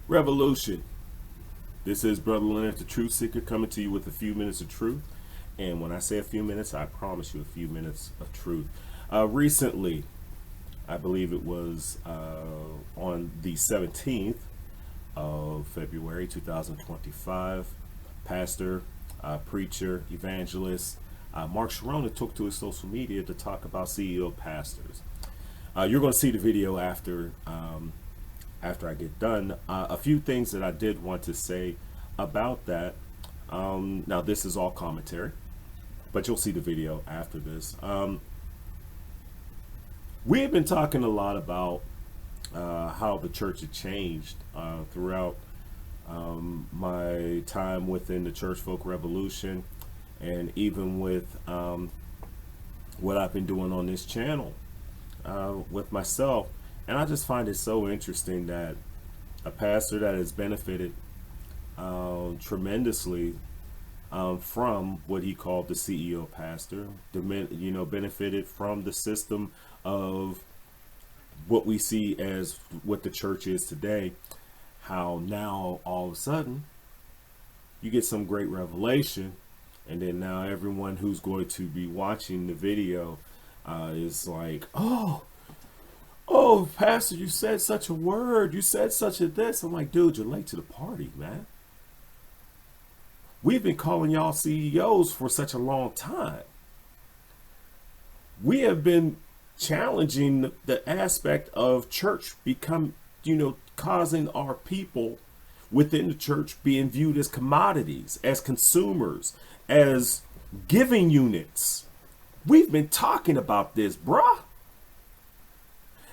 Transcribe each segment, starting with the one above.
Revolution. This is Brother Leonard, the Truth Seeker, coming to you with a few minutes of truth. And when I say a few minutes, I promise you a few minutes of truth. Recently, I believe it was on the 17th of February 2025, pastor, preacher, evangelist, Mark Chironna took to his social media to talk about CEO pastors. You're going to see the video after I get done. A few things that I did want to say about that. Now, this is all commentary, but you'll see the video after this. We have been talking a lot about how the church had changed throughout my time within the Church Folk Revolution, and even with what I've been doing on this channel with myself. And I just find it so interesting that a pastor that has benefited tremendously from what he called the CEO pastor, benefited from the system of what we see as what the church is today, how now all of a sudden you get some great revelation, and then now everyone who's going to be watching the video is like, oh, pastor, you said such a word, you said such a this. I'm like, dude, you're late to the party, man. We've been calling y'all CEOs for such a long time. We have been challenging the aspect of church causing our people within the church being viewed as commodities, as consumers, as giving units. We've been talking about this, bruh.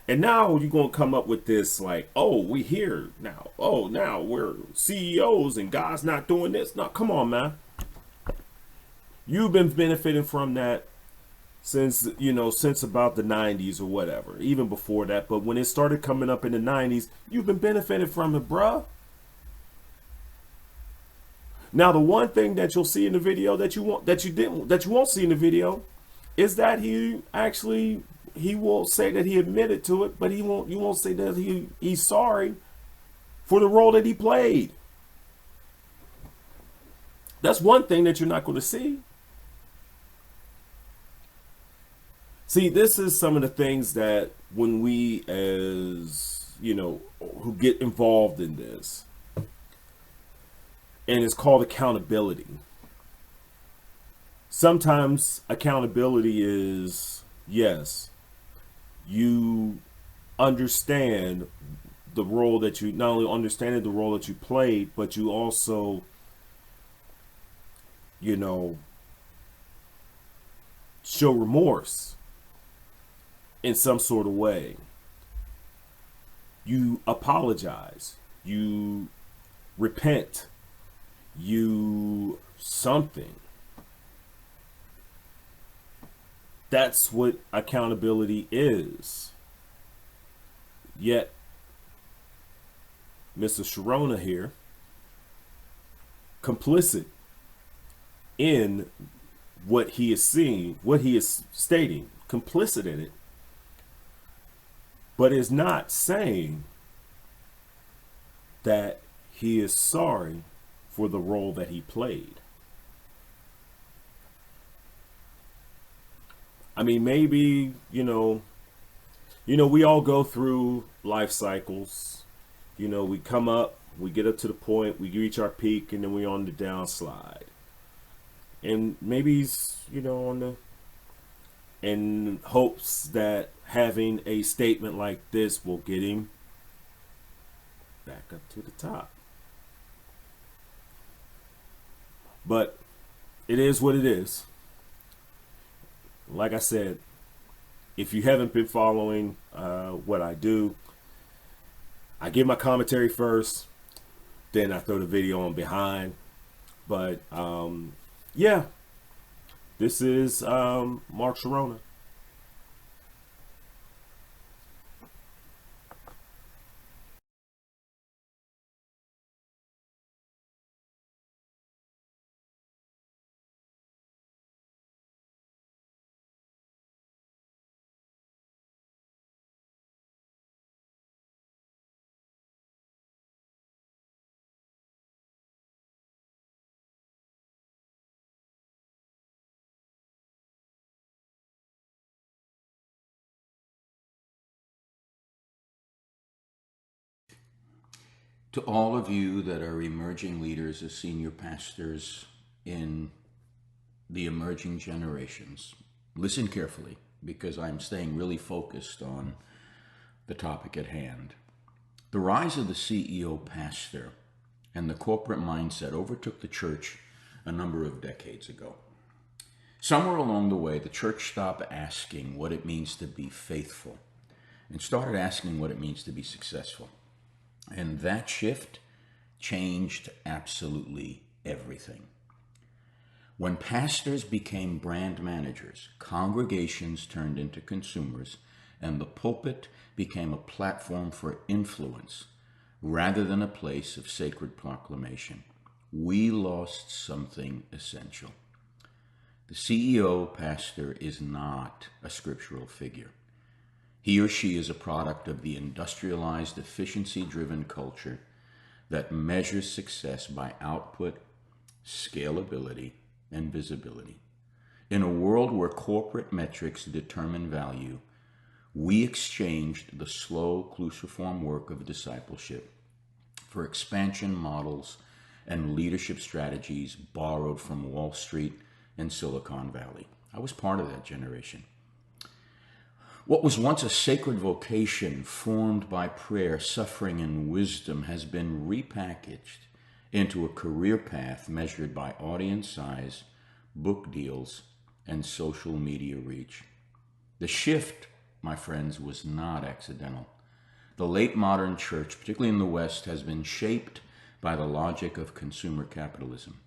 And now you're going to come up with this like, oh, we here now. Oh, now we're CEOs and God's not doing this. No, come on, man. You've been benefiting from that since about the 90s or whatever, even before that. But when it started coming up in the 90s, you've been benefiting from it, bruh. Now, the one thing that you'll see in the video that you won't see in the video is that he will say that he admitted to it, but you won't say that he's sorry for the role that he played. That's one thing that you're not going to see. See, this is some of the things that when we, as who get involved in this, and it's called accountability. Sometimes accountability is, yes, you understand the role that you not only understanding the role that you played, but you also, show remorse in some sort of way. You apologize, you repent, you something. That's what accountability is. Yet, Mr. Chironna here, complicit in what he is seeing, what he is stating, complicit in it, but is not saying that he is sorry for the role that he played. I mean, maybe, we all go through life cycles. We come up, we get up to the point, we reach our peak, and then we're on the downslide. And maybe he's, in hopes that having a statement like this will get him back up to the top. But it is what it is. Like I said, if you haven't been following what I do, I give my commentary first, then I throw the video on behind. But yeah, this is Mark Chironna. To all of you that are emerging leaders as senior pastors in the emerging generations, listen carefully because I'm staying really focused on the topic at hand. The rise of the CEO pastor and the corporate mindset overtook the church a number of decades ago. Somewhere along the way, the church stopped asking what it means to be faithful and started asking what it means to be successful. And that shift changed absolutely everything. When pastors became brand managers, congregations turned into consumers, and the pulpit became a platform for influence rather than a place of sacred proclamation, we lost something essential. The CEO pastor is not a scriptural figure. He or she is a product of the industrialized, efficiency-driven culture that measures success by output, scalability, and visibility. In a world where corporate metrics determine value, we exchanged the slow, cruciform work of discipleship for expansion models and leadership strategies borrowed from Wall Street and Silicon Valley. I was part of that generation. What was once a sacred vocation formed by prayer, suffering, and wisdom has been repackaged into a career path measured by audience size, book deals, and social media reach. The shift, my friends, was not accidental. The late modern church, particularly in the West, has been shaped by the logic of consumer capitalism,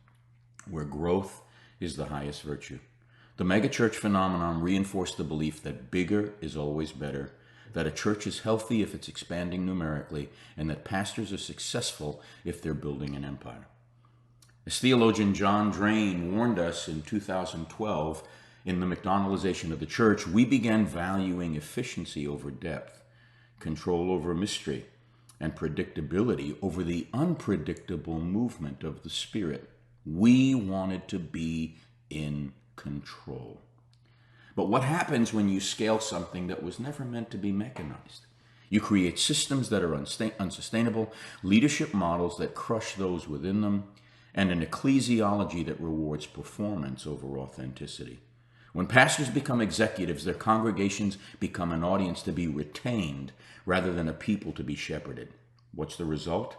where growth is the highest virtue. The megachurch phenomenon reinforced the belief that bigger is always better, that a church is healthy if it's expanding numerically, and that pastors are successful if they're building an empire. As theologian John Drain warned us in 2012 in the McDonaldization of the church, we began valuing efficiency over depth, control over mystery, and predictability over the unpredictable movement of the Spirit. We wanted to be in control. But what happens when you scale something that was never meant to be mechanized? You create systems that are unsustainable, leadership models that crush those within them, and an ecclesiology that rewards performance over authenticity. When pastors become executives, their congregations become an audience to be retained rather than a people to be shepherded. What's the result?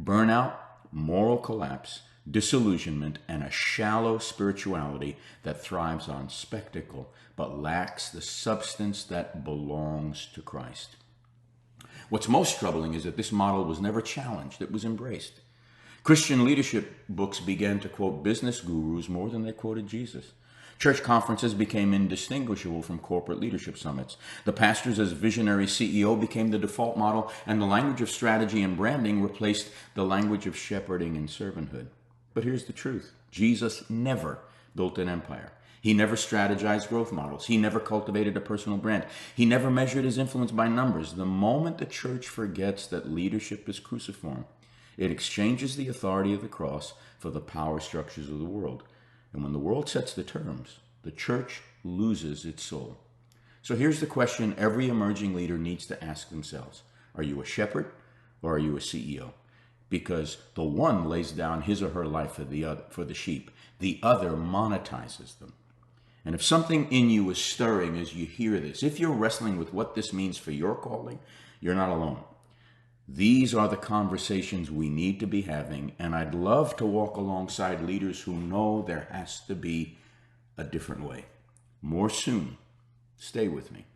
Burnout, moral collapse, disillusionment, and a shallow spirituality that thrives on spectacle but lacks the substance that belongs to Christ. What's most troubling is that this model was never challenged, it was embraced. Christian leadership books began to quote business gurus more than they quoted Jesus. Church conferences became indistinguishable from corporate leadership summits. The pastors as visionary CEO became the default model, and the language of strategy and branding replaced the language of shepherding and servanthood. But here's the truth. Jesus never built an empire. He never strategized growth models. He never cultivated a personal brand. He never measured his influence by numbers. The moment the church forgets that leadership is cruciform, it exchanges the authority of the cross for the power structures of the world. And when the world sets the terms, the church loses its soul. So here's the question every emerging leader needs to ask themselves. Are you a shepherd or are you a CEO? Because the one lays down his or her life for the sheep. The other monetizes them. And if something in you is stirring as you hear this, if you're wrestling with what this means for your calling, you're not alone. These are the conversations we need to be having, and I'd love to walk alongside leaders who know there has to be a different way. More soon. Stay with me.